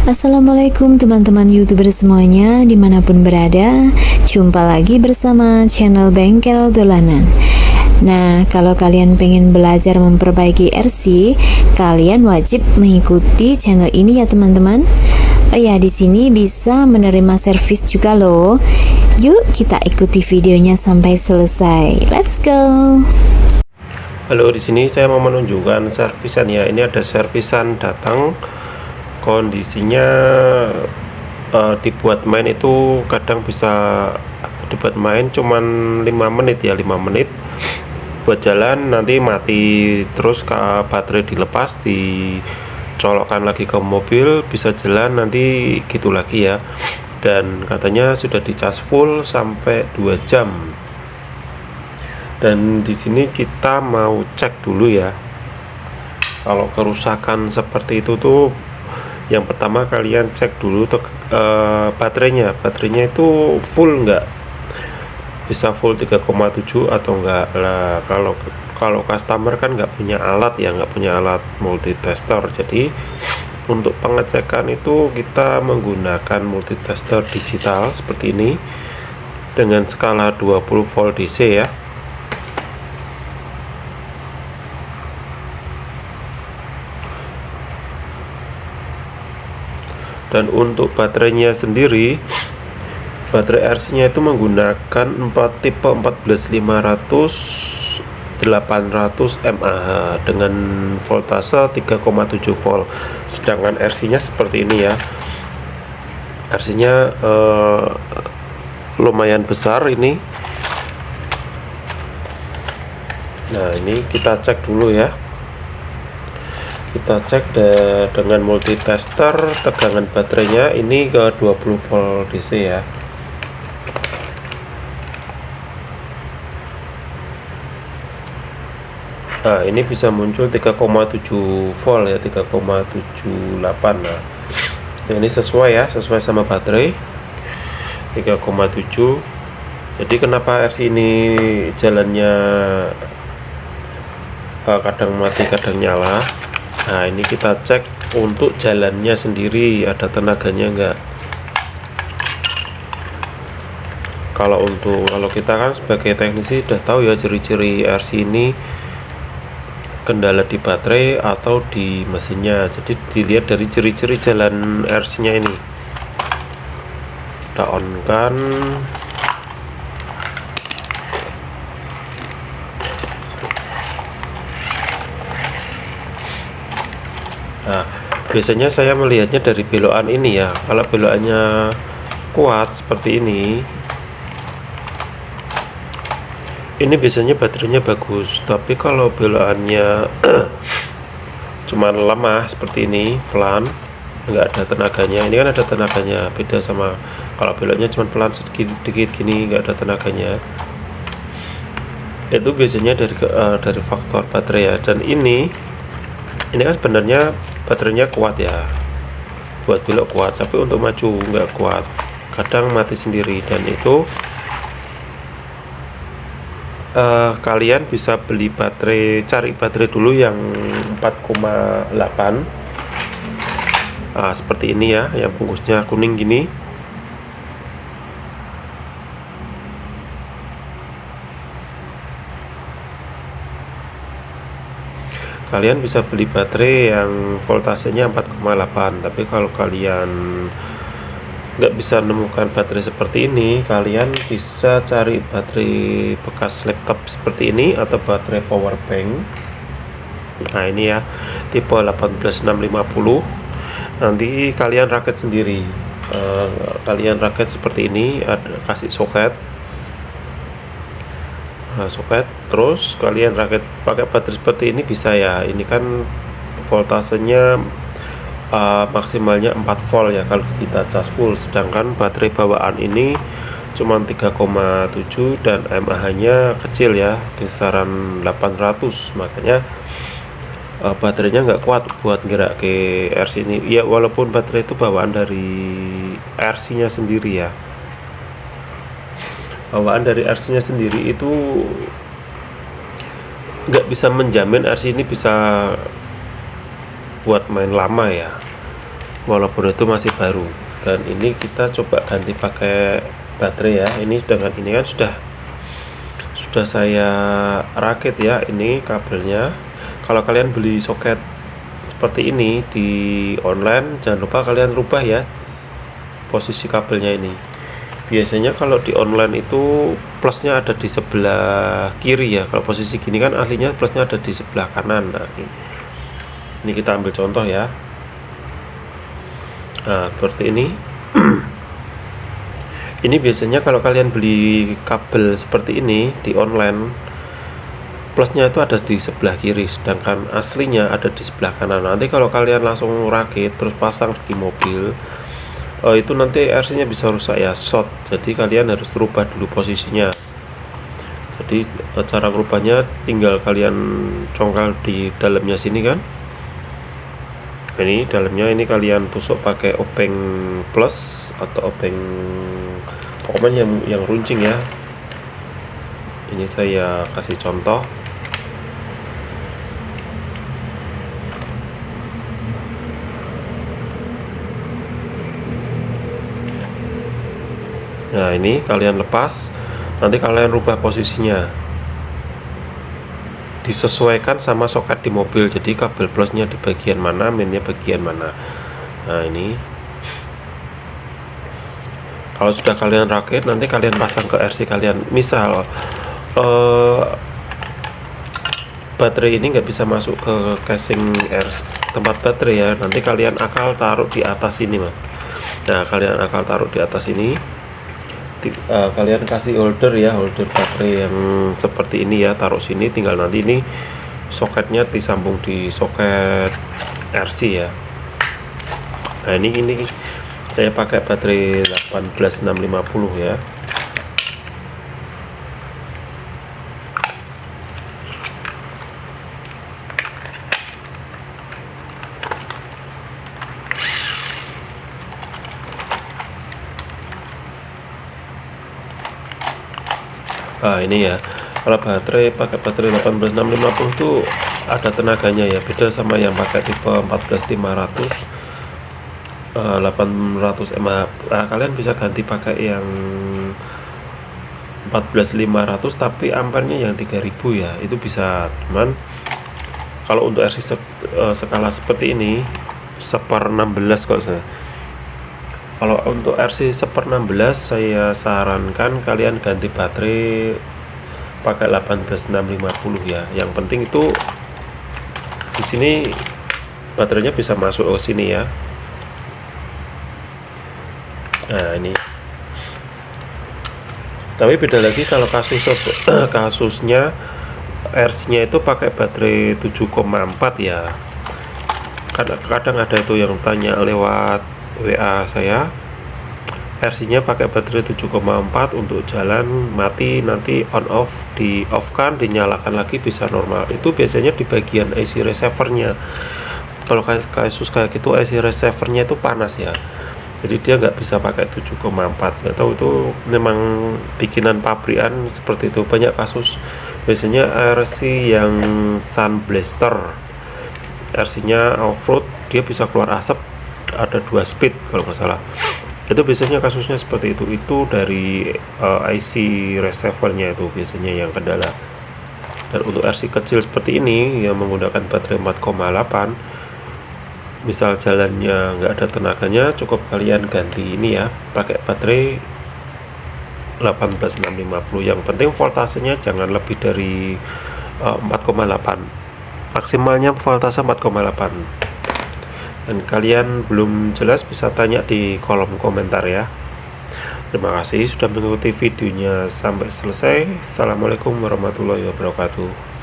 Assalamualaikum teman-teman YouTuber semuanya dimanapun berada. Jumpa lagi bersama channel Bengkel Dolanan. Nah, kalau kalian pengen belajar memperbaiki RC, kalian wajib mengikuti channel ini ya teman-teman. Oh ya, di sini bisa menerima servis juga loh. Yuk kita ikuti videonya sampai selesai. Let's go. Halo, di sini saya mau menunjukkan servisan ya. Ini ada servisan datang. Kondisinya dibuat main itu kadang bisa dibuat main cuman 5 menit ya, 5 menit buat jalan, nanti mati terus, ke baterai dilepas, dicolokkan lagi ke mobil, bisa jalan nanti gitu lagi ya. Dan katanya sudah dicas full sampai 2 jam. Dan di sini kita mau cek dulu ya. Kalau kerusakan seperti itu tuh, yang pertama kalian cek dulu baterainya itu full nggak, bisa full 3,7 atau enggak lah. Kalau customer kan nggak punya alat ya, nggak punya alat multitester, jadi untuk pengecekan itu kita menggunakan multitester digital seperti ini dengan skala 20 volt DC ya. Dan untuk baterainya sendiri, baterai RC-nya itu menggunakan tipe 14500 800 mAh dengan voltase 3,7 volt. Sedangkan RC-nya seperti ini ya. RC-nya lumayan besar ini. Nah, ini kita cek dulu ya. Kita cek dengan multitester tegangan baterainya ini ke 20 volt DC ya. Nah, ini bisa muncul 3,7 volt ya, 3,78. Nah, ini sesuai ya, sesuai sama baterai 3,7. Jadi kenapa RC ini jalannya kadang mati kadang nyala. Nah, ini kita cek untuk jalannya sendiri, ada tenaganya enggak. Kalau kita kan sebagai teknisi udah tahu ya ciri-ciri RC ini kendala di baterai atau di mesinnya. Jadi dilihat dari ciri-ciri jalan RC-nya ini. Kita on kan. Nah, biasanya saya melihatnya dari belokan ini ya. Kalau belokannya kuat seperti ini biasanya baterainya bagus. Tapi kalau belokannya cuman lemah seperti ini, pelan, nggak ada tenaganya. Ini kan ada tenaganya, beda sama kalau beloknya cuman pelan sedikit gini, nggak ada tenaganya. Itu biasanya dari faktor baterai ya. Dan ini kan sebenarnya baterainya kuat ya, buat belok kuat, tapi untuk maju nggak kuat, kadang mati sendiri. Dan itu kalian bisa beli baterai, cari baterai dulu yang 4,8. Seperti ini ya, yang bungkusnya kuning gini. Kalian bisa beli baterai yang voltasenya 4,8. Tapi kalau kalian nggak bisa menemukan baterai seperti ini, kalian bisa cari baterai bekas laptop seperti ini atau baterai power bank. Nah, ini ya, tipe 18650. Nanti kalian rakit sendiri. Kalian rakit seperti ini, ada kasih soket. Nah, soket, terus kalian rakit pakai baterai seperti ini bisa ya. Ini kan voltasenya maksimalnya 4 volt ya kalau kita cas full. Sedangkan baterai bawaan ini cuma 3,7 dan mAh-nya kecil ya, kisaran 800. Makanya baterainya nggak kuat buat gerak ke RC ini ya, walaupun baterai itu bawaan dari RC-nya sendiri ya. Bawaan dari RC-nya sendiri itu nggak bisa menjamin RC ini bisa buat main lama ya. walaupun itu masih baru. Dan ini kita coba ganti pakai baterai ya. Ini dengan ini kan sudah saya rakit ya, ini kabelnya. Kalau kalian beli soket seperti ini di online, jangan lupa kalian rubah ya posisi kabelnya ini. Biasanya kalau di online itu plusnya ada di sebelah kiri ya. Kalau posisi gini kan aslinya plusnya ada di sebelah kanan. Nah, ini kita ambil contoh ya. Nah, seperti ini. Ini biasanya kalau kalian beli kabel seperti ini di online, plusnya itu ada di sebelah kiri, sedangkan aslinya ada di sebelah kanan. Nanti kalau kalian langsung rakit terus pasang di mobil, itu nanti RC-nya bisa rusak ya, short. Jadi kalian harus rubah dulu posisinya. Jadi cara rubahnya tinggal kalian congkal di dalamnya sini kan. Ini dalamnya ini kalian tusuk pakai obeng plus atau obeng pokoknya yang runcing ya. Ini saya kasih contoh. Nah, ini kalian lepas, nanti kalian rubah posisinya, disesuaikan sama soket di mobil. Jadi kabel plusnya di bagian mana, mainnya bagian mana. Nah, ini kalau sudah kalian rakit, nanti kalian pasang ke RC kalian. Misal baterai ini nggak bisa masuk ke casing tempat baterai ya, nanti kalian akal taruh di atas ini Mas. Nah, kalian akal taruh di atas ini. Kalian kasih holder ya, holder baterai yang seperti ini ya, taruh sini. Tinggal nanti ini soketnya disambung di soket RC ya. Nah, ini saya pakai baterai 18650 ya. Nah, ini ya, kalau pakai baterai 18650 itu ada tenaganya ya, beda sama yang pakai tipe 14500 800 mAh. Nah, kalian bisa ganti pakai yang 14500 tapi ampernya yang 3000 ya, itu bisa. Cuman kalau untuk RC skala seperti ini 1/16 kok saya. Kalau untuk RC 1/16 saya sarankan kalian ganti baterai pakai 18650 ya. Yang penting itu di sini baterainya bisa masuk ke sini ya. Nah, ini. Tapi beda lagi kalau kasusnya RC-nya itu pakai baterai 7,4 ya. Kadang ada itu yang tanya lewat WA saya, RC-nya pakai baterai 7,4 untuk jalan mati, nanti on off, di off kan dinyalakan lagi bisa normal. Itu biasanya di bagian IC receiver-nya. Kalau kasus kayak gitu IC receiver-nya itu panas ya, jadi dia nggak bisa pakai 7,4. nggak tahu itu memang bikinan pabrikan seperti itu. Banyak kasus biasanya RC yang Sun Blaster, RC-nya off-road, dia bisa keluar asap, ada 2 speed kalau nggak salah. Itu biasanya kasusnya seperti itu dari IC receiver-nya itu biasanya yang kendala. Dan untuk RC kecil seperti ini yang menggunakan baterai 4,8, misal jalannya nggak ada tenaganya, cukup kalian ganti ini ya, pakai baterai 18650. Yang penting voltasenya jangan lebih dari 4,8, maksimalnya voltase 4,8. Dan kalian belum jelas bisa tanya di kolom komentar ya. Terima kasih sudah mengikuti videonya sampai selesai. Assalamualaikum warahmatullahi wabarakatuh.